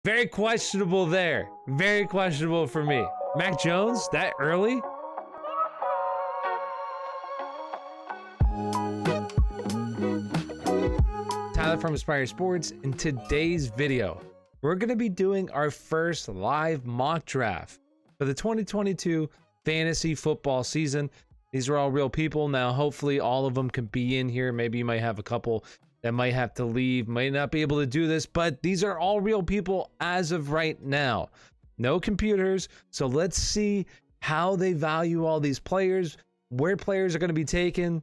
Very questionable there. Very questionable for me. Mac Jones, that early? Tyler from Aspire Sports. In today's video, we're going to be doing our first live mock draft for the 2022 fantasy football season. These are all real people. Now, hopefully all of them can be in here. Maybe you might have a couple that might have to leave, might not be able to do this, but these are all real people as of right now. No computers. So let's see how they value all these players, where players are going to be taken.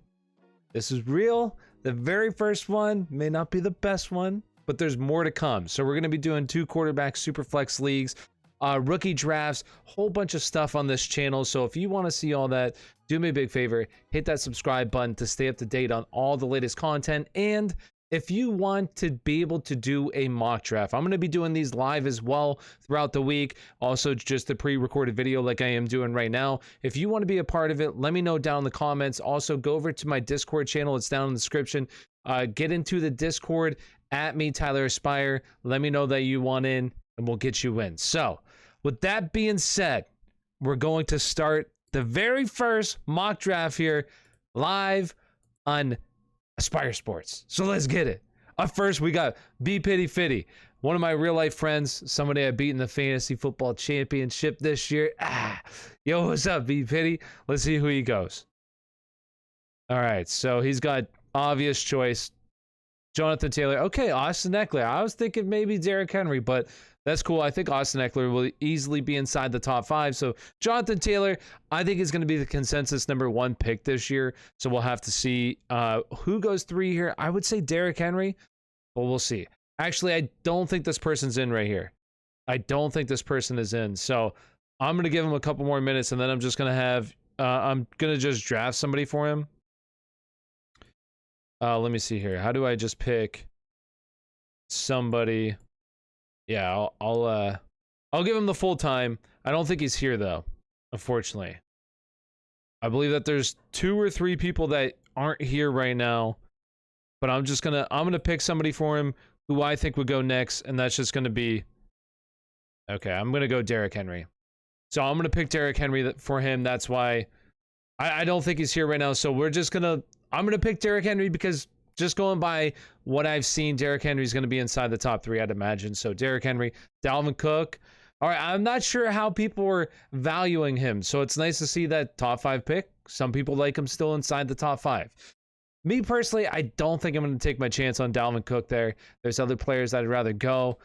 This is real. The very first one may not be the best one, but there's more to come. So we're going to be doing 2 quarterback super flex leagues, rookie drafts, whole bunch of stuff on this channel. So if you want to see all that, do me a big favor, hit that subscribe button to stay up to date on all the latest content. And if you want to be able to do a mock draft, I'm going to be doing these live as well throughout the week. Also, just a pre-recorded video like I am doing right now. If you want to be a part of it, let me know down in the comments. Also, go over to my Discord channel. It's down in the description. Get into the Discord at me, Tyler Aspire. Let me know that you want in, and we'll get you in. So, with that being said, we're going to start the very first mock draft here live on Aspire Sports. So let's get it. Up first, we got B Pitty Fitty, one of my real life friends, somebody I beat in the fantasy football championship this year. Yo, what's up, B Pitty? Let's see who he goes. All right, so he's got obvious choice. Jonathan Taylor. Okay, Austin Eckler. I was thinking maybe Derrick Henry, but that's cool. I think Austin Eckler will easily be inside the top 5. So Jonathan Taylor, I think is going to be the consensus #1 pick this year. So we'll have to see who goes 3 here. I would say Derrick Henry, but we'll see. Actually, I don't think this person's in right here. I don't think this person is in. So I'm going to give him a couple more minutes, and then I'm just going to have, I'm going to just draft somebody for him. Let me see here. How do I just pick somebody? Yeah, I'll give him the full time. I don't think he's here though, unfortunately. I believe that there's 2 or 3 people that aren't here right now, but I'm gonna pick somebody for him who I think would go next, and that's just gonna be, okay, I'm gonna go Derrick Henry. So I'm gonna pick Derrick Henry for him. That's why I don't think he's here right now. So I'm gonna pick Derrick Henry because just going by what I've seen, Derrick Henry is going to be inside the top 3, I'd imagine. So Derrick Henry, Dalvin Cook. All right, I'm not sure how people were valuing him. So it's nice to see that top 5 pick. Some people like him still inside the top 5. Me personally, I don't think I'm going to take my chance on Dalvin Cook there. There's other players that I'd rather go.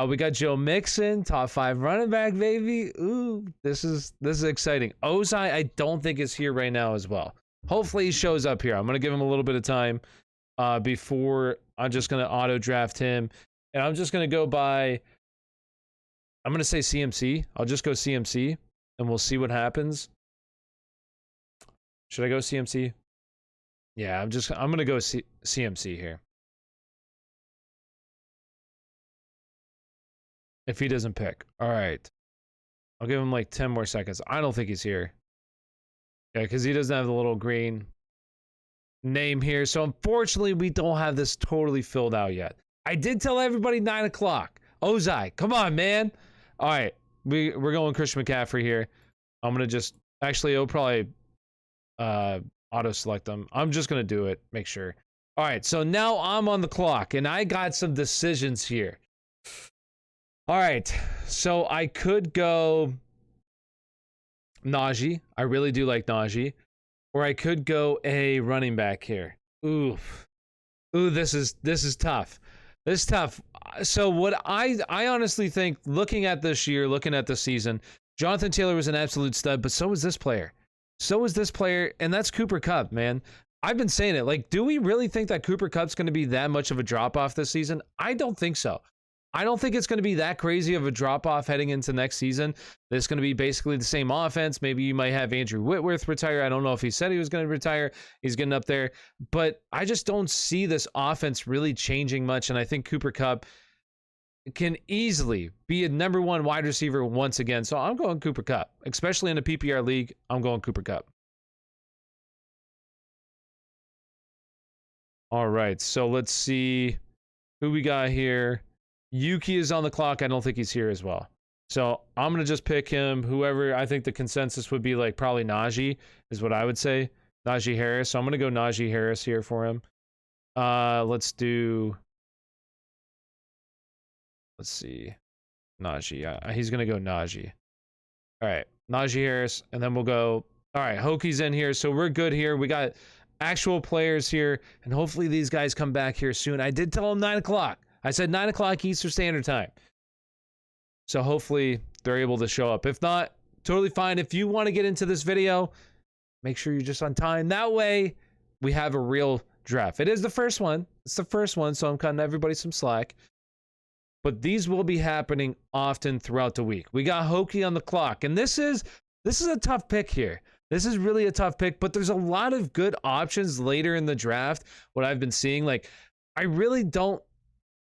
We got Joe Mixon, top 5 running back, baby. Ooh, this is exciting. Ozai, I don't think is here right now as well. Hopefully he shows up here. I'm going to give him a little bit of time. Before I'm just going to auto draft him, and I'm just going to go by, I'm going to say CMC. I'll just go CMC and we'll see what happens. Should I go CMC? Yeah, I'm going to go CMC here. If he doesn't pick. All right. I'll give him like 10 more seconds. I don't think he's here. Yeah, because he doesn't have the little green name here. So unfortunately, we don't have this totally filled out yet. I did tell everybody 9 o'clock. Ozai, come on, man. All right, we're going Christian McCaffrey here. I'm gonna just it'll probably auto select them. I'm just gonna do it. Make sure. All right, so now I'm on the clock, and I got some decisions here. All right, so I could go Najee. I really do like Najee. Or I could go a running back here. Ooh, this is tough. This is tough. So what I honestly think, looking at this year, looking at this season, Jonathan Taylor was an absolute stud, but so was this player. And that's Cooper Kupp, man. I've been saying it. Like, do we really think that Cooper Kupp's going to be that much of a drop-off this season? I don't think so. I don't think it's going to be that crazy of a drop-off heading into next season. It's going to be basically the same offense. Maybe you might have Andrew Whitworth retire. I don't know if he said he was going to retire. He's getting up there. But I just don't see this offense really changing much, and I think Cooper Kupp can easily be a #1 wide receiver once again. So I'm going Cooper Kupp. Especially in a PPR league, I'm going Cooper Kupp. All right, so let's see who we got here. Yuki is on the clock. I don't think he's here as well. So I'm going to just pick him. Whoever, I think the consensus would be like probably Najee is what I would say. Najee Harris. So I'm going to go Najee Harris here for him. Let's see. Najee. He's going to go Najee. All right. Najee Harris. And then we'll go. All right. Hoki's in here. So we're good here. We got actual players here. And hopefully these guys come back here soon. I did tell them 9 o'clock. I said 9 o'clock Eastern Standard Time. So hopefully they're able to show up. If not, totally fine. If you want to get into this video, make sure you're just on time. That way we have a real draft. It is the first one. It's the first one, so I'm cutting everybody some slack. But these will be happening often throughout the week. We got Hokie on the clock, and this is a tough pick here. This is really a tough pick, but there's a lot of good options later in the draft. What I've been seeing, like, I really don't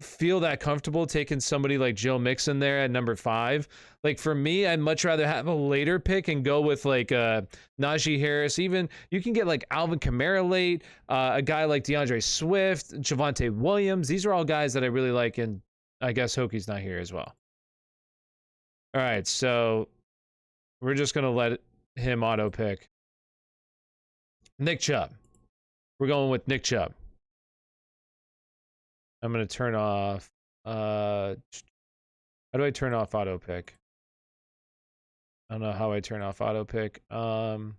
feel that comfortable taking somebody like Joe Mixon there at number 5. Like, for me, I'd much rather have a later pick and go with like Najee Harris. Even you can get like Alvin Kamara late, a guy like DeAndre Swift, Javonte Williams. These are all guys that I really like, and I guess Hokie's not here as well. All right, so we're just gonna let him auto pick Nick Chubb. We're going with Nick Chubb. I'm going to turn off, how do I turn off auto pick? I don't know how I turn off auto pick. No,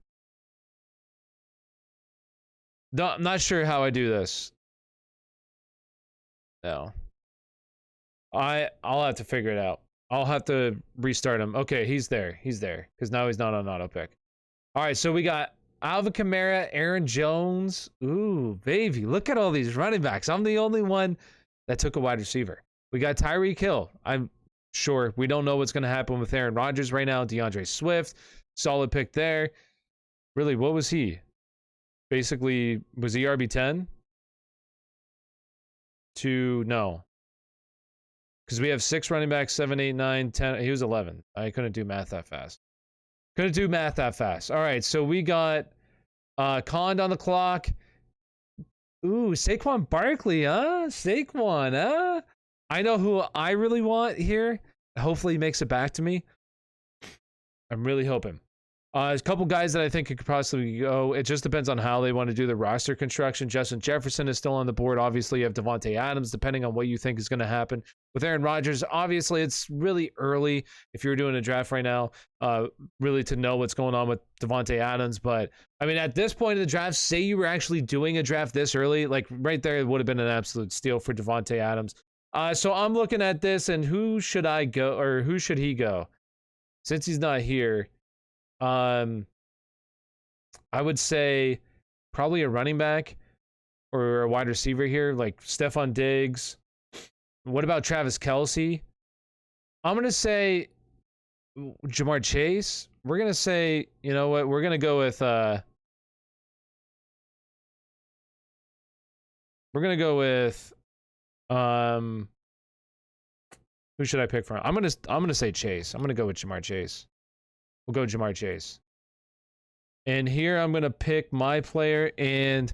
I'm not sure how I do this. No. I'll have to figure it out. I'll have to restart him. Okay, he's there. He's there. Because now he's not on auto pick. All right, so we got Alvin Kamara, Aaron Jones. Ooh, baby. Look at all these running backs. I'm the only one that took a wide receiver. We got Tyreek Hill. I'm sure we don't know what's going to happen with Aaron Rodgers right now. DeAndre Swift. Solid pick there. Really, what was he? Basically, was he RB10? No. Because we have 6 running backs, 7, 8, 9, 10. He was 11. I couldn't do math that fast. All right, so we got Kond on the clock. Ooh, Saquon Barkley, huh? Saquon, huh? I know who I really want here. Hopefully he makes it back to me. I'm really hoping. There's a couple guys that I think could possibly go. It just depends on how they want to do the roster construction. Justin Jefferson is still on the board. Obviously, you have Devontae Adams, depending on what you think is going to happen. With Aaron Rodgers, obviously, it's really early if you're doing a draft right now, really to know what's going on with Devontae Adams. But, I mean, at this point in the draft, say you were actually doing a draft this early, like right there, it would have been an absolute steal for Devontae Adams. So I'm looking at this, and who should I go, or who should he go? Since he's not here, I would say probably a running back or a wide receiver here, like Stephon Diggs. What about Travis Kelce? I'm going to say Jamar Chase. We're going to say, you know what? We're going to go with who should I pick from? I'm going to say Chase. I'm going to go with Jamar Chase. We'll go Jamar Chase. And here I'm going to pick my player, and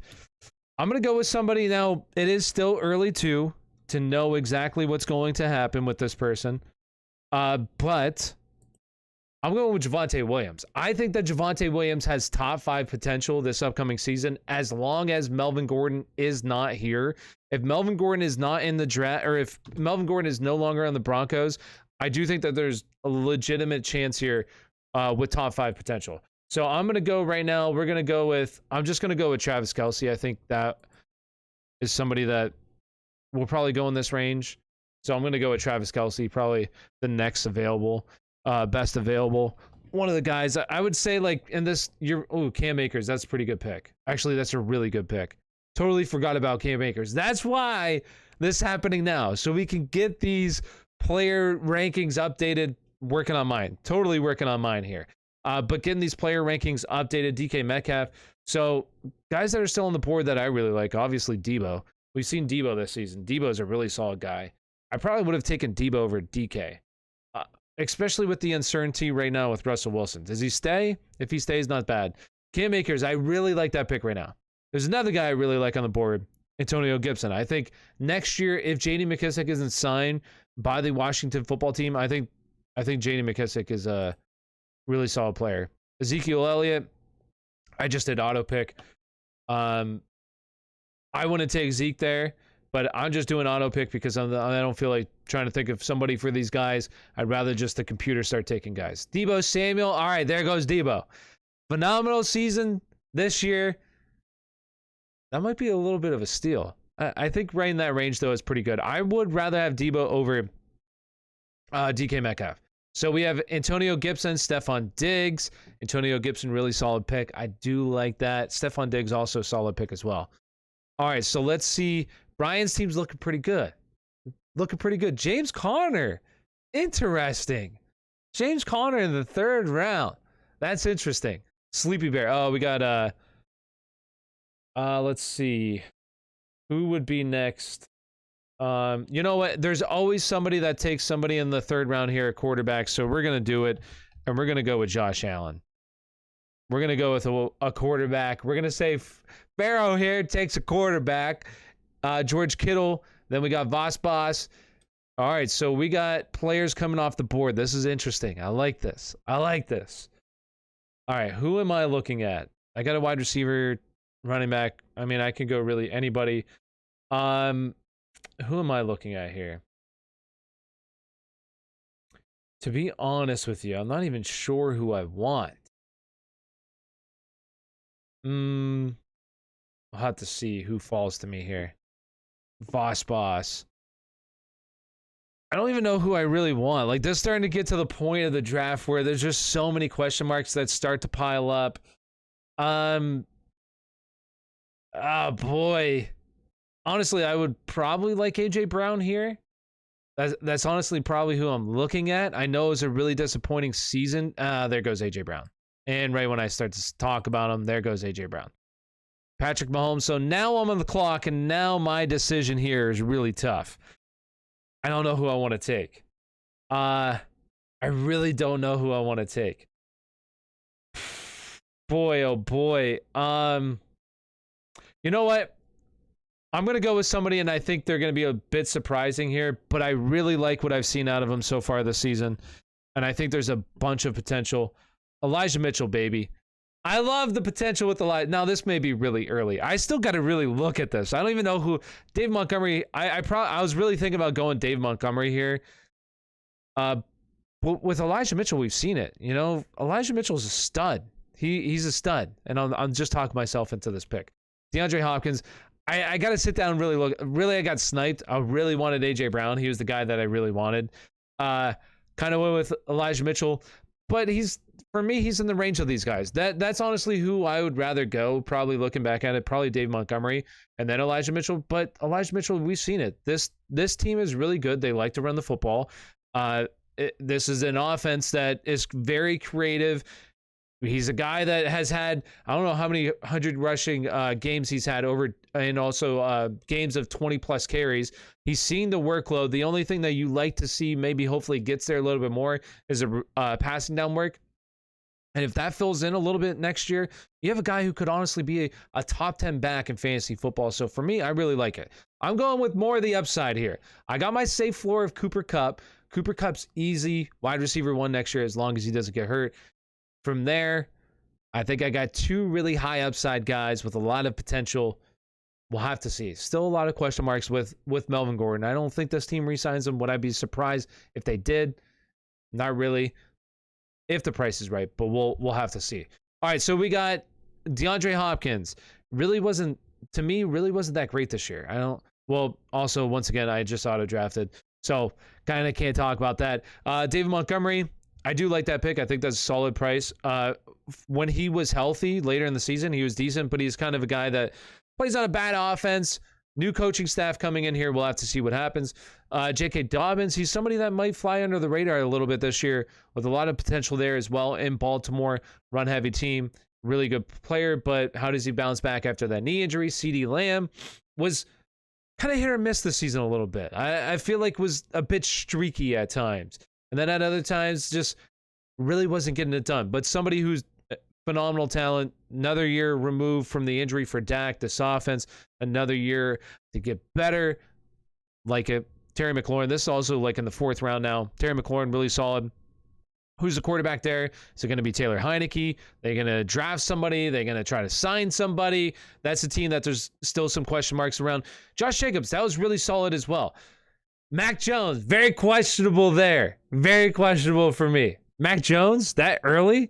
I'm going to go with somebody. Now, it is still early to know exactly what's going to happen with this person. But I'm going with Javonte Williams. I think that Javonte Williams has top 5 potential this upcoming season as long as Melvin Gordon is not here. If Melvin Gordon is not in the draft, or if Melvin Gordon is no longer on the Broncos, I do think that there's a legitimate chance here with top 5 potential. So I'm going to go right now. I'm just going to go with Travis Kelce. I think that is somebody that will probably go in this range. So I'm going to go with Travis Kelce, probably the next available, best available. One of the guys I would say, like, in this, Cam Akers. That's a pretty good pick. Actually, that's a really good pick. Totally forgot about Cam Akers. That's why this is happening now. So we can get these player rankings updated. Working on mine. Totally working on mine here. But getting these player rankings updated, DK Metcalf. So guys that are still on the board that I really like, obviously Debo. We've seen Debo this season. Debo's a really solid guy. I probably would have taken Debo over DK, especially with the uncertainty right now with Russell Wilson. Does he stay? If he stays, not bad. Cam Akers, I really like that pick right now. There's another guy I really like on the board, Antonio Gibson. I think next year, if J.D. McKissick isn't signed, by the Washington football team. I think J.D. McKissic is a really solid player. Ezekiel Elliott, I just did auto pick. I want to take Zeke there, but I'm just doing auto pick because I don't feel like trying to think of somebody for these guys. I'd rather just the computer start taking guys. Deebo Samuel. All right, there goes Deebo. Phenomenal season this year. That might be a little bit of a steal. I think right in that range, though, is pretty good. I would rather have Deebo over DK Metcalf. So we have Antonio Gibson, Stephon Diggs. Antonio Gibson, really solid pick. I do like that. Stephon Diggs, also solid pick as well. All right, so let's see. Brian's team's looking pretty good. James Conner. Interesting. James Conner in the 3rd round. That's interesting. Sleepy Bear. Oh, we got, let's see. Who would be next? You know what? There's always somebody that takes somebody in the 3rd round here at quarterback, so we're going to do it, and we're going to go with Josh Allen. We're going to go with a quarterback. We're going to say Pharaoh here takes a quarterback. George Kittle. Then we got Voss. All right, so we got players coming off the board. This is interesting. I like this. All right, who am I looking at? I got a wide receiver, running back. I mean, I can go really anybody. Who am I looking at here? To be honest with you, I'm not even sure who I want. I'll have to see who falls to me here. Voss. I don't even know who I really want. Like, this is starting to get to the point of the draft where there's just so many question marks that start to pile up. Oh boy. Honestly, I would probably like AJ Brown here. That's honestly probably who I'm looking at. I know it was a really disappointing season. There goes AJ Brown. And right when I start to talk about him, there goes AJ Brown. Patrick Mahomes. So now I'm on the clock, and now my decision here is really tough. I don't know who I want to take. I really don't know who I want to take. Boy, oh boy. You know what? I'm going to go with somebody, and I think they're going to be a bit surprising here, but I really like what I've seen out of them so far this season, and I think there's a bunch of potential. Elijah Mitchell, baby. I love the potential with Elijah. Now, this may be really early. I still got to really look at this. I don't even know who. Dave Montgomery, I was really thinking about going Dave Montgomery here. But with Elijah Mitchell, we've seen it. You know, Elijah Mitchell's a stud. He's a stud, and I'm just talking myself into this pick. DeAndre Hopkins, I got to sit down and really look. Really, I got sniped. I really wanted A.J. Brown. He was the guy that I really wanted. Kind of went with Elijah Mitchell, but for me, he's in the range of these guys. That's honestly who I would rather go, probably looking back at it, probably Dave Montgomery and then Elijah Mitchell. But Elijah Mitchell, we've seen it. This team is really good. They like to run the football. This is an offense that is very creative. He's a guy that has had, I don't know how many 100 rushing games he's had over, and also games of 20-plus carries. He's seen the workload. The only thing that you like to see, maybe hopefully gets there a little bit more, is a passing down work. And if that fills in a little bit next year, you have a guy who could honestly be a top 10 back in fantasy football. So for me, I really like it. I'm going with more of the upside here. I got my safe floor of Cooper Kupp. Cooper Kupp's easy wide receiver 1 next year as long as he doesn't get hurt. From there, I think I got 2 really high upside guys with a lot of potential. We'll have to see. Still a lot of question marks with Melvin Gordon. I don't think this team re-signs him. Would I be surprised if they did? Not really. If the price is right, but we'll have to see. All right, so we got DeAndre Hopkins. Really wasn't that great this year. Also, once again, I just auto-drafted, so kind of can't talk about that. David Montgomery, I do like that pick. I think that's a solid price. When he was healthy later in the season, he was decent, but he's kind of a guy that plays on a bad offense. New coaching staff coming in here. We'll have to see what happens. J.K. Dobbins, he's somebody that might fly under the radar a little bit this year with a lot of potential there as well in Baltimore. Run-heavy team. Really good player, but how does he bounce back after that knee injury? CeeDee Lamb was kind of hit or miss this season a little bit. I feel like was a bit streaky at times. And then at other times, just really wasn't getting it done. But somebody who's phenomenal talent, another year removed from the injury for Dak, this offense, another year to get better. Like it. Terry McLaurin. This is also like in the 4th round now. Terry McLaurin, really solid. Who's the quarterback there? Is it going to be Taylor Heineke? They're going to draft somebody? They're going to try to sign somebody? That's a team that there's still some question marks around. Josh Jacobs, that was really solid as well. Mac Jones, very questionable there. Very questionable for me. Mac Jones, that early?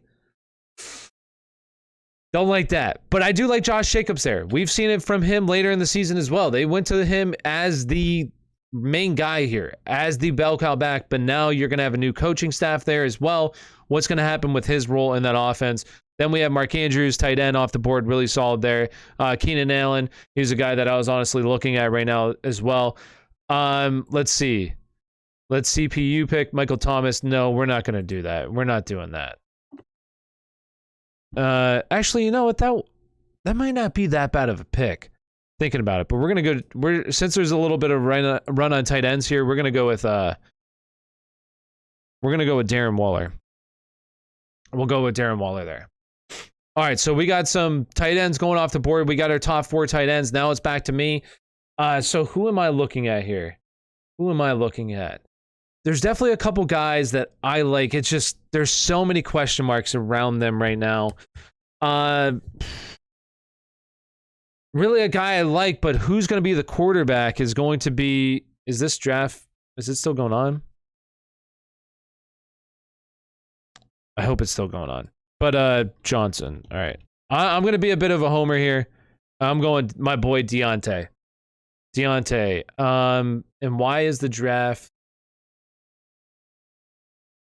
Don't like that. But I do like Josh Jacobs there. We've seen it from him later in the season as well. They went to him as the main guy here, as the bell cow back, but now you're going to have a new coaching staff there as well. What's going to happen with his role in that offense? Then we have Mark Andrews, tight end, off the board, really solid there. Keenan Allen, he's a guy that I was honestly looking at right now as well. Let's see. Let's CPU pick Michael Thomas. No, we're not going to do that. We're not doing that. Actually, you know what? That might not be that bad of a pick. Thinking about it, but we're gonna go. Since there's a little bit of run on tight ends here, we're gonna go with Darren Waller. We'll go with Darren Waller there. All right, so we got some tight ends going off the board. We got our top 4 tight ends. Now it's back to me. So who am I looking at here? Who am I looking at? There's definitely a couple guys that I like. It's just there's so many question marks around them right now. Really a guy I like, but who's going to be the quarterback is going to be... Is this draft... Is it still going on? I hope it's still going on. But Johnson. All right. I'm going to be a bit of a homer here. I'm going my boy Deontay. And why is the draft...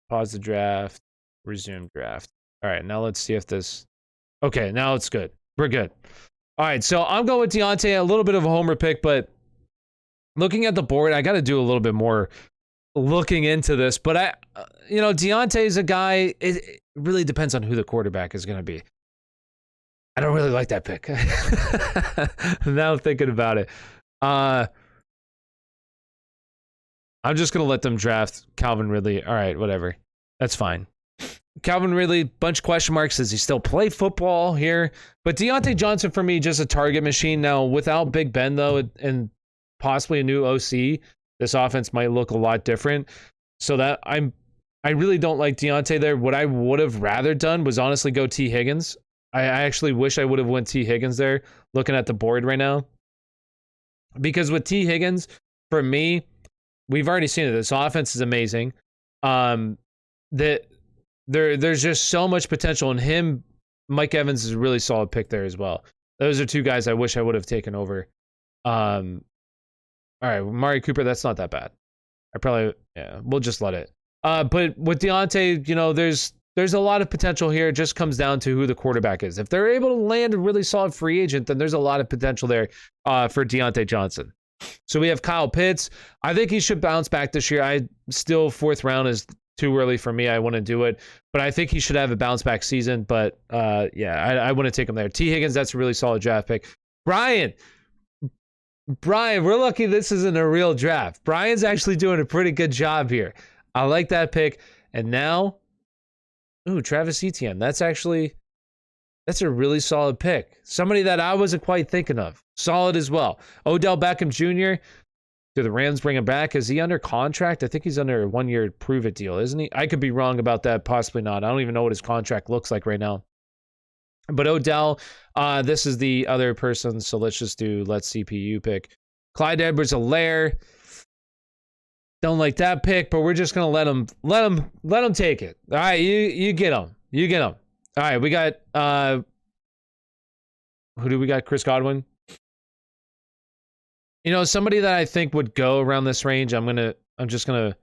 Pause the draft. Resume draft. All right, now let's see if this... Okay, now it's good. We're good. All right, so I'm going with Deontay, a little bit of a homer pick, but looking at the board, I got to do a little bit more looking into this. But Deontay is a guy, it really depends on who the quarterback is going to be. I don't really like that pick. Now thinking about it. I'm just going to let them draft Calvin Ridley. All right, whatever. That's fine. Calvin Ridley, bunch of question marks. Does he still play football here? But Deontay Johnson, for me, just a target machine. Now, without Big Ben, though, and possibly a new OC, this offense might look a lot different. So that I really don't like Deontay there. What I would have rather done was honestly go T. Higgins. I actually wish I would have went T. Higgins there, looking at the board right now. Because with T. Higgins, for me, we've already seen it. This offense is amazing. There's just so much potential in him. Mike Evans is a really solid pick there as well. Those are 2 guys I wish I would have taken over. All right, Mari Cooper, that's not that bad. We'll just let it. But with Deontay, there's a lot of potential here. It just comes down to who the quarterback is. If they're able to land a really solid free agent, then there's a lot of potential there for Deontay Johnson. So we have Kyle Pitts. I think he should bounce back this year. 4th round is too early for me. I wouldn't do it, but I think he should have a bounce back season. But I wouldn't take him there. T. Higgins, that's a really solid draft pick. Brian, we're lucky this isn't a real draft. Brian's actually doing a pretty good job here. I like that pick. And now, Travis Etienne. That's a really solid pick. Somebody that I wasn't quite thinking of. Solid as well. Odell Beckham Jr. Do the Rams bring him back? Is he under contract? I think he's under a 1-year prove-it deal, isn't he? I could be wrong about that. Possibly not. I don't even know what his contract looks like right now. But Odell, this is the other person, so let's CPU pick. Clyde Edwards-Helaire. Don't like that pick, but we're just gonna let him take it. All right, you get him. You get him. All right, we got who do we got? Chris Godwin. Somebody that I think would go around this range. I'm just gonna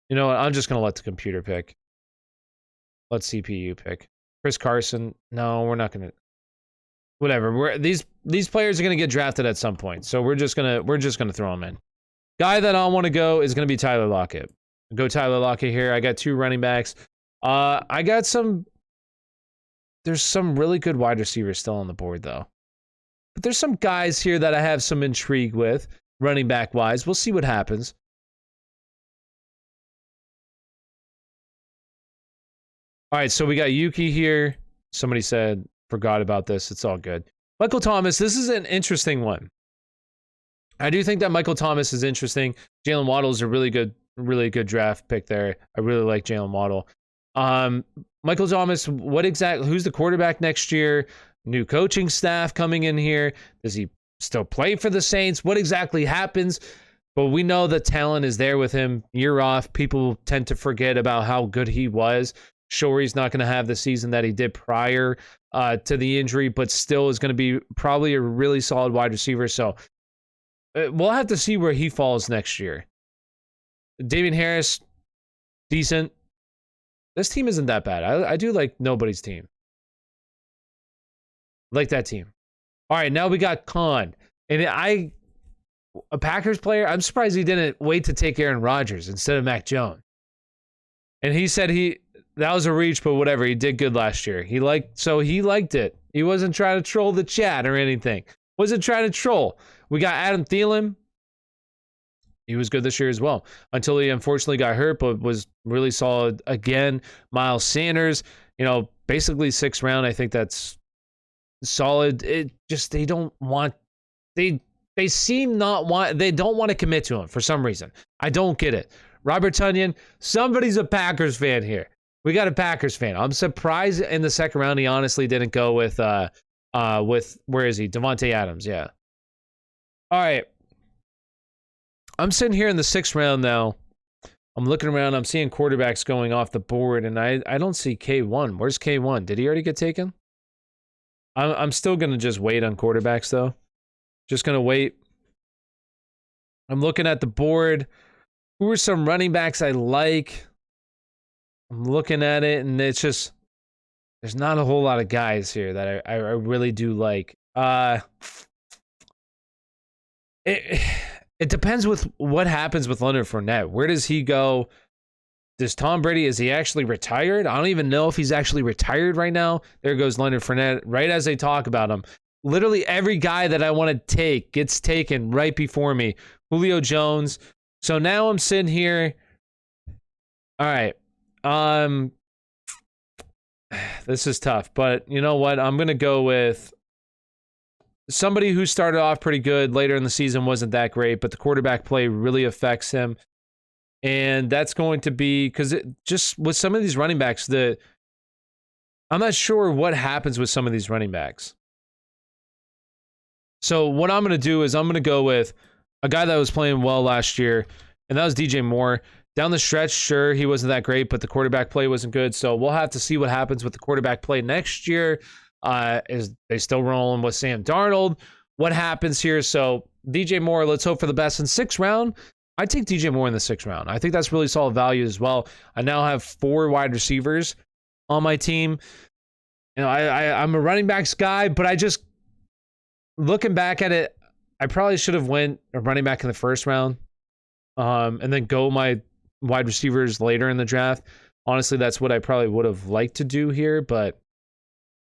let the computer pick. Let CPU pick. Chris Carson. No, we're not gonna. Whatever. These players are gonna get drafted at some point, so we're just gonna throw them in. Guy that I want to go is gonna be Tyler Lockett. Go Tyler Lockett here. I got 2 running backs. There's some really good wide receivers still on the board though. But there's some guys here that I have some intrigue with, running back wise. We'll see what happens. All right, so we got Yuki here. Somebody said, forgot about this. It's all good. Michael Thomas, this is an interesting one. I do think that Michael Thomas is interesting. Jalen Waddle is a really good draft pick there. I really like Jalen Waddle. Michael Thomas, who's the quarterback next year? New coaching staff coming in here. Does he still play for the Saints? What exactly happens? But we know the talent is there with him year off. People tend to forget about how good he was. Sure, he's not going to have the season that he did prior to the injury, but still is going to be probably a really solid wide receiver. So we'll have to see where he falls next year. Damian Harris, decent. This team isn't that bad. I do like nobody's team. Like that team. All right, now we got Khan. And a Packers player, I'm surprised he didn't wait to take Aaron Rodgers instead of Mac Jones. And he said that was a reach, but whatever. He did good last year. He liked it. He wasn't trying to troll the chat or anything. Wasn't trying to troll. We got Adam Thielen. He was good this year as well until he unfortunately got hurt, but was really solid again. Miles Sanders, basically 6th round. I think that's solid. They don't want to commit to him for some reason. I don't get it. Robert Tonyan, somebody's a Packers fan here. We got a Packers fan. I'm surprised in the 2nd round he honestly didn't go with where is he? Devontae Adams, yeah. All right. I'm sitting here in the 6th round now. I'm looking around. I'm seeing quarterbacks going off the board, and I don't see K1. Where's K1? Did he already get taken? I'm still going to just wait on quarterbacks, though. Just going to wait. I'm looking at the board. Who are some running backs I like? I'm looking at it, and it's just, there's not a whole lot of guys here that I really do like. It depends with what happens with Leonard Fournette. Where does he go? Does Tom Brady, is he actually retired? I don't even know if he's actually retired right now. There goes Leonard Fournette right as they talk about him. Literally every guy that I want to take gets taken right before me. Julio Jones. So now I'm sitting here. All right. This is tough, but you know what? I'm going to go with somebody who started off pretty good. Later in the season wasn't that great, but the quarterback play really affects him. And that's going to be, because just with some of these running backs, I'm not sure what happens with some of these running backs. So what I'm going to do is I'm going to go with a guy that was playing well last year, and that was DJ Moore. Down the stretch, sure, he wasn't that great, but the quarterback play wasn't good. So we'll have to see what happens with the quarterback play next year. Is they still rolling with Sam Darnold? What happens here? So DJ Moore, let's hope for the best. In 6th round, I take DJ Moore in the 6th round. I think that's really solid value as well. I now have 4 wide receivers on my team. I'm a running backs guy, but I just, looking back at it, I probably should have went a running back in the 1st round, and then go my wide receivers later in the draft. Honestly, that's what I probably would have liked to do here, but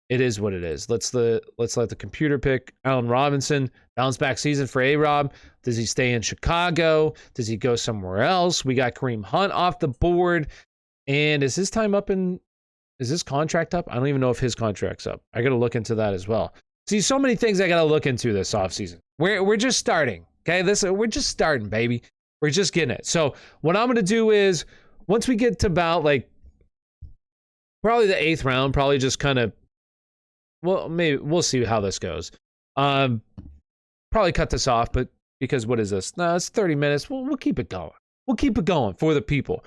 it is what it is. Let's let the computer pick. Allen Robinson, bounce back season for A-Rob. Does he stay in Chicago? Does he go somewhere else? We got Kareem Hunt off the board. And is his time up is his contract up? I don't even know if his contract's up. I got to look into that as well. See, so many things I got to look into this offseason. We're just starting. Okay, we're just starting, baby. We're just getting it. So what I'm going to do is, once we get to about probably the 8th round, probably just kind of, well, maybe we'll see how this goes. Probably cut this off, but because what is this? No, it's 30 minutes. We'll keep it going. We'll keep it going for the people.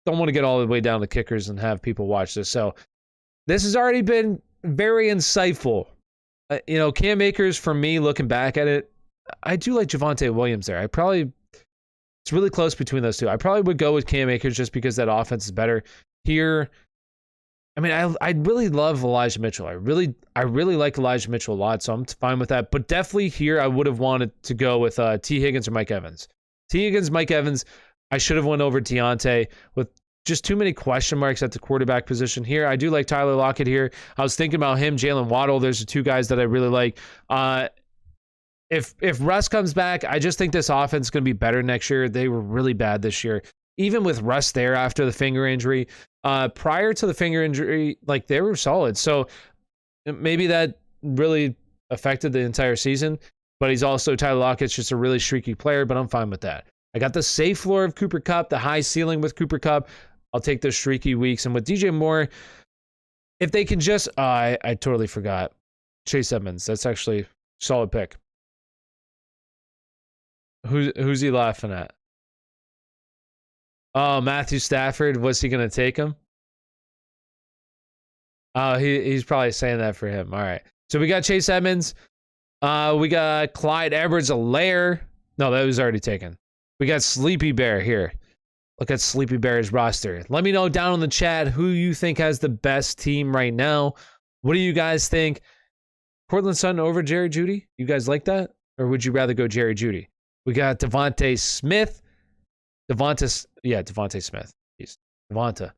Don't want to get all the way down to kickers and have people watch this. So this has already been very insightful. Cam Akers, for me, looking back at it, I do like Javonte Williams there. It's really close between those two. I probably would go with Cam Akers just because that offense is better. Here, I mean, I really love Elijah Mitchell. I really like Elijah Mitchell a lot, so I'm fine with that. But definitely here, I would have wanted to go with T. Higgins or Mike Evans. T. Higgins, Mike Evans, I should have went over Deontay with just too many question marks at the quarterback position here. I do like Tyler Lockett here. I was thinking about him, Jalen Waddle. There's the 2 guys that I really like. If Russ comes back, I just think this offense is going to be better next year. They were really bad this year. Even with Russ there after the finger injury, prior to the finger injury, they were solid. So maybe that really affected the entire season. but he's also Tyler Lockett's just a really streaky player, but I'm fine with that. I got the safe floor of Cooper Kupp, the high ceiling with Cooper Kupp. I'll take those streaky weeks. And with DJ Moore, if they can just, I totally forgot. Chase Edmonds. That's actually a solid pick. Who's he laughing at? Oh, Matthew Stafford. Was he going to take him? Oh, he's probably saying that for him. All right. So we got Chase Edmonds. We got Clyde Edwards-Helaire. No, that was already taken. We got Sleepy Bear here. Look at Sleepy Bear's roster. Let me know down in the chat who you think has the best team right now. What do you guys think? Cortland Sutton over Jerry Jeudy? You guys like that? Or would you rather go Jerry Jeudy? We got Devontae Smith. Devonta Smith. Devonta.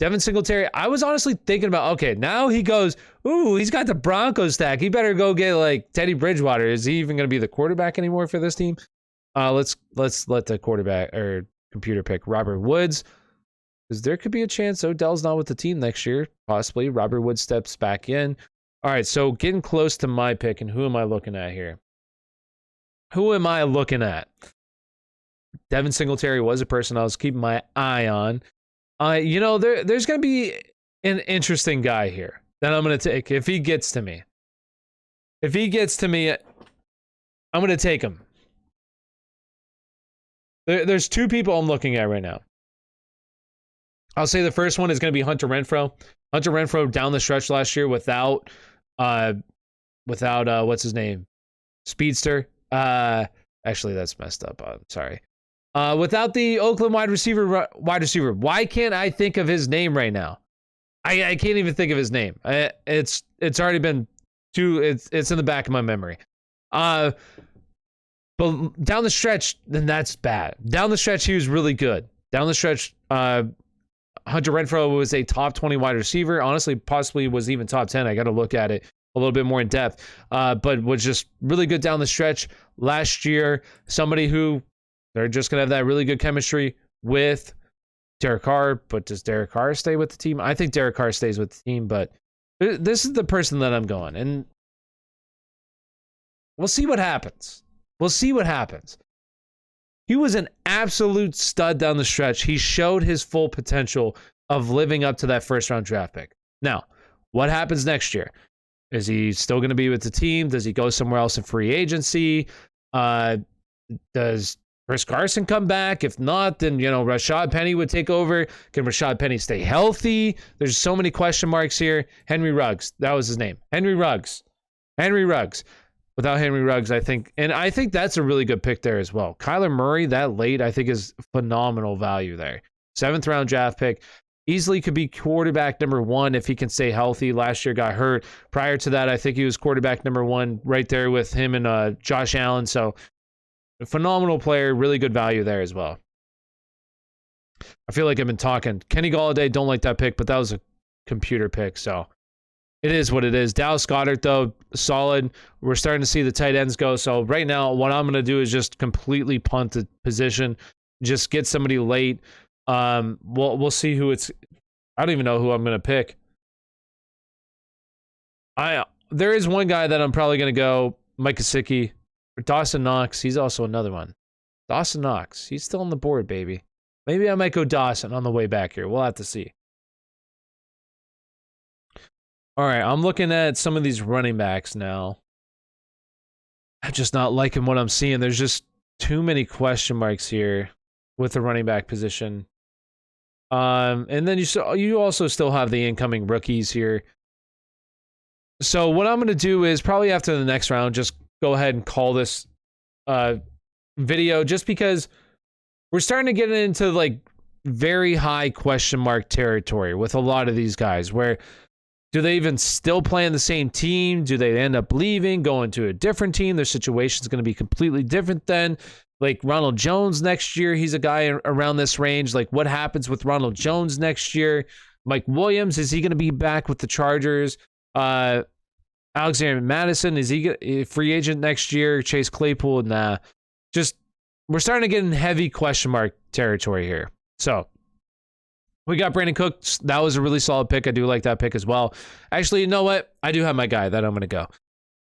Devin Singletary. I was honestly thinking about, okay, now he goes, ooh, he's got the Broncos stack. He better go get like Teddy Bridgewater. Is he even going to be the quarterback anymore for this team? Let's let the quarterback or computer pick Robert Woods, because there could be a chance Odell's not with the team next year. Possibly Robert Woods steps back in. All right, so getting close to my pick, and who am I looking at here? Who am I looking at? Devin Singletary was a person I was keeping my eye on. There's going to be an interesting guy here that I'm going to take if he gets to me. If he gets to me, I'm going to take him. There's two people I'm looking at right now. I'll say the first one is going to be Hunter Renfrow. Hunter Renfrow down the stretch last year without what's his name? Speedster. Actually, that's messed up. I'm sorry. Without the Oakland wide receiver. Why can't I think of his name right now? I can't even think of his name. It's already been it's in the back of my memory. But down the stretch, then that's bad. Down the stretch, he was really good. Down the stretch, Hunter Renfrow was a top 20 wide receiver. Honestly, possibly was even top 10. I got to look at it a little bit more in depth. But was just really good down the stretch last year. Somebody who they're just going to have that really good chemistry with Derek Carr. But does Derek Carr stay with the team? I think Derek Carr stays with the team, but this is the person that I'm going. And we'll see what happens. He was an absolute stud down the stretch. He showed his full potential of living up to that first-round draft pick. Now, what happens next year? Is he still going to be with the team? Does he go somewhere else in free agency? Does Chris Carson come back? If not, then, Rashad Penny would take over. Can Rashad Penny stay healthy? There's so many question marks here. Henry Ruggs. That was his name. Henry Ruggs. Without Henry Ruggs, I think that's a really good pick there as well. Kyler Murray, that late, I think is phenomenal value there. 7th round draft pick. Easily could be quarterback number 1 if he can stay healthy. Last year got hurt. Prior to that, I think he was quarterback number 1 right there with him and Josh Allen. So a phenomenal player, really good value there as well. I feel like I've been talking. Kenny Golladay, don't like that pick, but that was a computer pick, so it is what it is. Dallas Goedert, though, solid. We're starting to see the tight ends go. So right now, what I'm going to do is just completely punt the position. Just get somebody late. We'll see who it's. I don't even know who I'm going to pick. There is one guy that I'm probably going to go, Mike Gesicki. Or Dawson Knox. He's also another one. Dawson Knox. He's still on the board, baby. Maybe I might go Dawson on the way back here. We'll have to see. All right, I'm looking at some of these running backs now. I'm just not liking what I'm seeing. There's just too many question marks here with the running back position. And then you also still have the incoming rookies here. So what I'm going to do is probably after the next round, just go ahead and call this video, just because we're starting to get into like very high question mark territory with a lot of these guys, where do they even still play in the same team? Do they end up leaving, going to a different team? Their situation is going to be completely different then. Like Ronald Jones next year, he's a guy around this range. Like, what happens with Ronald Jones next year? Mike Williams, is he going to be back with the Chargers? Alexander Madison, is he a free agent next year? Chase Claypool, nah. Just, we're starting to get in heavy question mark territory here. So, we got Brandon Cooks. That was a really solid pick. I do like that pick as well. Actually, you know what? I do have my guy that I'm going to go.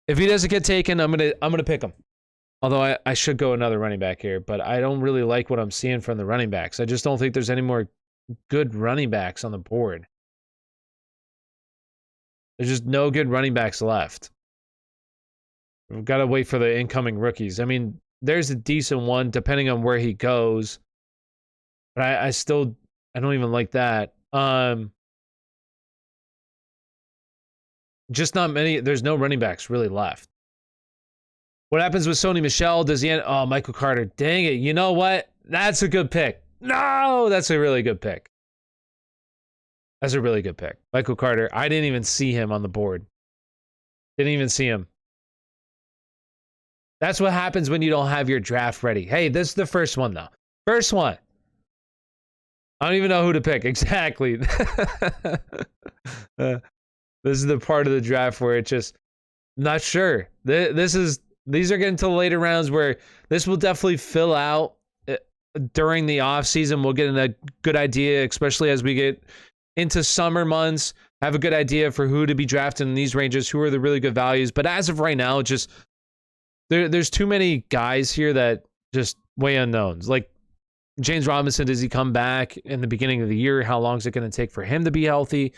If he doesn't get taken, I'm going to pick him. Although I should go another running back here, but I don't really like what I'm seeing from the running backs. I just don't think there's any more good running backs on the board. There's just no good running backs left. We've got to wait for the incoming rookies. I mean, there's a decent one depending on where he goes. But I still I don't even like that. Just not many. There's no running backs really left. What happens with Sony Michel? Does he end? Oh, Michael Carter. Dang it. You know what? That's a good pick. No, that's a really good pick. That's a really good pick. Michael Carter. I didn't even see him on the board. Didn't even see him. That's what happens when you don't have your draft ready. Hey, this is the first one, though. First one. I don't even know who to pick. Exactly. This is the part of the draft where it's just not sure. These are getting to the later rounds where this will definitely fill out during the off season. We'll get a good idea, especially as we get into summer months. Have a good idea for who to be drafted in these ranges, who are the really good values. But as of right now, just there's too many guys here that just way unknowns. Like James Robinson, does he come back in the beginning of the year? How long is it going to take for him to be healthy?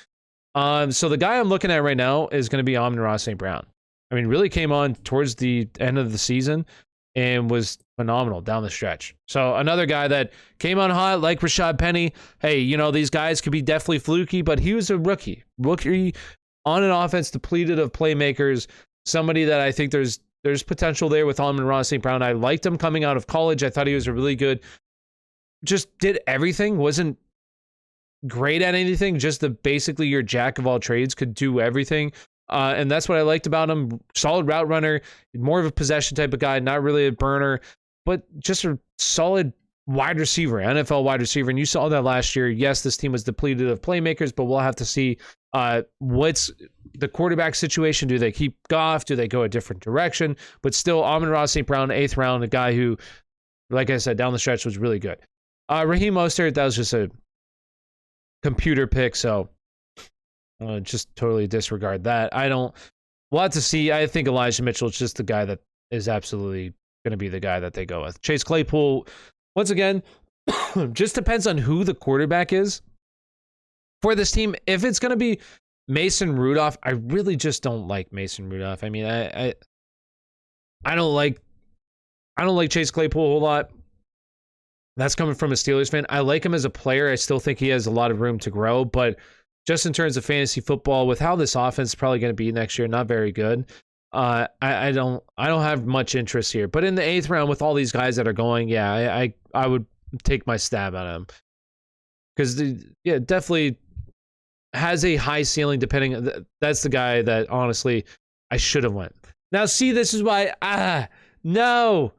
So the guy I'm looking at right now is going to be Amon-Ra St. Brown. I mean, really came on towards the end of the season and was phenomenal down the stretch. So another guy that came on hot, like Rashad Penny. Hey, you know, these guys could be definitely fluky, but he was a rookie. Rookie on an offense depleted of playmakers. Somebody that I think there's potential there with Amon-Ra St. Brown. I liked him coming out of college. I thought he was a really good, just did everything, wasn't great at anything, just basically your jack of all trades, could do everything. And that's what I liked about him. Solid route runner, more of a possession type of guy, not really a burner, but just a solid wide receiver, NFL wide receiver. And you saw that last year. Yes, this team was depleted of playmakers, but we'll have to see what's the quarterback situation. Do they keep Goff? Do they go a different direction? But still, Amon-Ra St. Brown, 8th round, a guy who, like I said, down the stretch was really good. Raheem Mostert, that was just a computer pick, so just totally disregard that. We'll have to see. I think Elijah Mitchell is just the guy that is absolutely going to be the guy that they go with. Chase Claypool, once again, just depends on who the quarterback is for this team. If it's going to be Mason Rudolph, I really just don't like Mason Rudolph. I mean, I don't like Chase Claypool a whole lot. That's coming from a Steelers fan. I like him as a player. I still think he has a lot of room to grow, but just in terms of fantasy football, with how this offense is probably going to be next year, not very good. I don't have much interest here. But in the 8th round, with all these guys that are going, yeah, I would take my stab at him, because definitely has a high ceiling. Depending, that's the guy that honestly I should have went. Now, see, this is why no,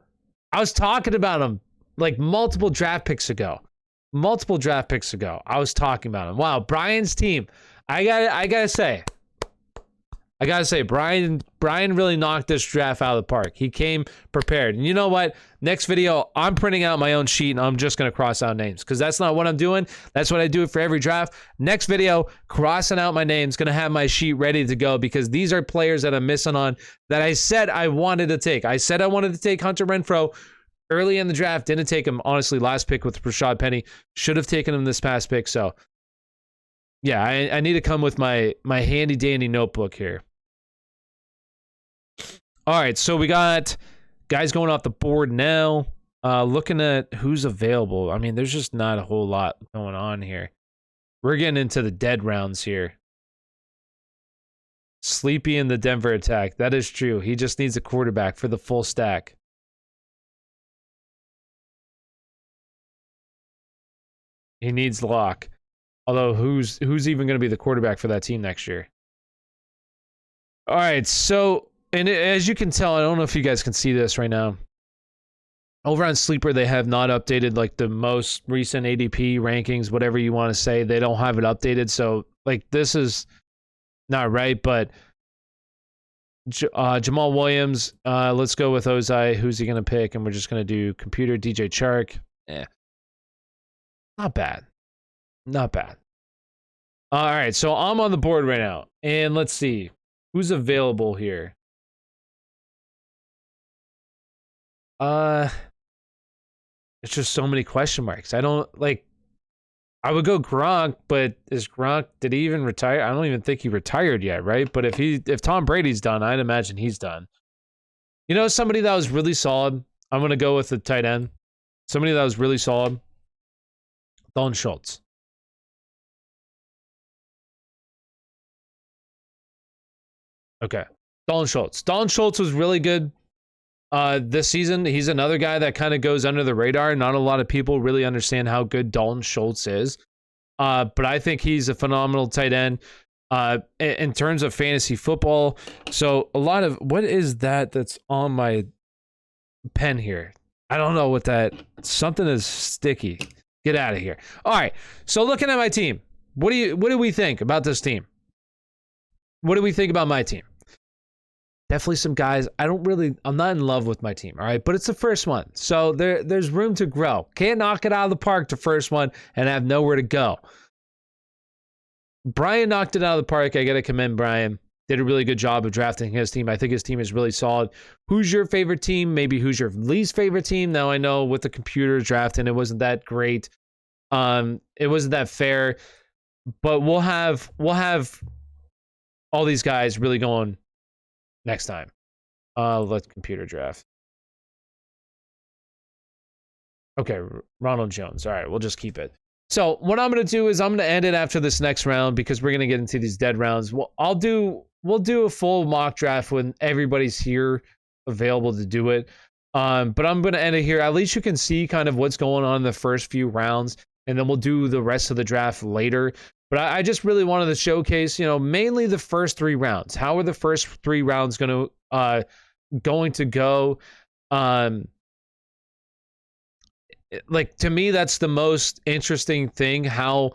I was talking about him like multiple draft picks ago. I was talking about him. Wow, Brian's team. I gotta say, Brian really knocked this draft out of the park. He came prepared. And you know what? Next video, I'm printing out my own sheet and I'm just gonna cross out names, because that's not what I'm doing. That's what I do for every draft. Next video, crossing out my names, gonna have my sheet ready to go, because these are players that I'm missing on that I said I wanted to take. I said I wanted to take Hunter Renfrow early in the draft, didn't take him. Honestly, last pick with Rashad Penny, should have taken him this past pick. So yeah, I need to come with my handy dandy notebook here. All right, so we got guys going off the board now. Looking at who's available. I mean, there's just not a whole lot going on here. We're getting into the dead rounds here. Sleepy in the Denver attack. That is true. He just needs a quarterback for the full stack. He needs Locke. Although, who's even going to be the quarterback for that team next year? All right, so, and as you can tell, I don't know if you guys can see this right now. Over on Sleeper, they have not updated like the most recent ADP rankings, whatever you want to say. They don't have it updated, so like this is not right. But Jamal Williams, let's go with Ozai. Who's he going to pick? And we're just going to do computer DJ Chark. Not bad. All right, so I'm on the board right now, and let's see who's available here. Uh, it's just so many question marks. I don't like. I would go Gronk, but did he even retire? I don't even think he retired yet, right? But if Tom Brady's done, I'd imagine he's done. You know, somebody that was really solid. I'm gonna go with the tight end. Somebody that was really solid. Dalton Schultz. Okay. Dalton Schultz. Dalton Schultz was really good this season. He's another guy that kind of goes under the radar. Not a lot of people really understand how good Dalton Schultz is. But I think he's a phenomenal tight end in terms of fantasy football. So a lot of, what is that's on my pen here? I don't know what that, something is sticky. Get out of here. All right. So looking at my team, what do we think about this team? What do we think about my team? Definitely some guys. I'm not in love with my team, all right? But it's the first one. So there's room to grow. Can't knock it out of the park the first one and have nowhere to go. Brian knocked it out of the park. I got to commend Brian. Did a really good job of drafting his team. I think his team is really solid. Who's your favorite team? Maybe who's your least favorite team? Now I know with the computer drafting, it wasn't that great. It wasn't that fair. But we'll have all these guys really going next time. Let's computer draft. Okay, Ronald Jones. All right, we'll just keep it. So what I'm going to do is I'm going to end it after this next round because we're going to get into these dead rounds. We'll do a full mock draft when everybody's here available to do it. But I'm going to end it here. At least you can see kind of what's going on in the first few rounds, and then we'll do the rest of the draft later. But I just really wanted to showcase, mainly the first 3 rounds. How are the first 3 rounds going to go? Like, to me, that's the most interesting thing. How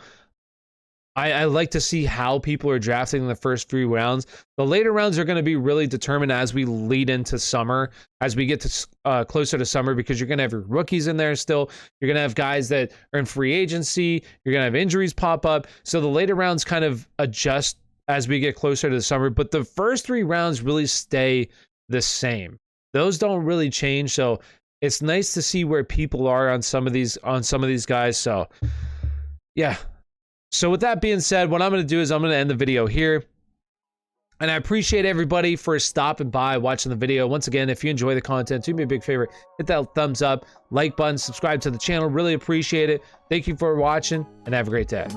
I like to see how people are drafting in the first 3 rounds. The later rounds are going to be really determined as we lead into summer, as we get to closer to summer, because you're going to have your rookies in there still. You're going to have guys that are in free agency. You're going to have injuries pop up. So the later rounds kind of adjust as we get closer to the summer. But the first 3 rounds really stay the same. Those don't really change. So it's nice to see where people are on some of these guys. So yeah. So with that being said, what I'm going to do is I'm going to end the video here. And I appreciate everybody for stopping by, watching the video. Once again, if you enjoy the content, do me a big favor, hit that thumbs up, like button, subscribe to the channel. Really appreciate it. Thank you for watching, and have a great day.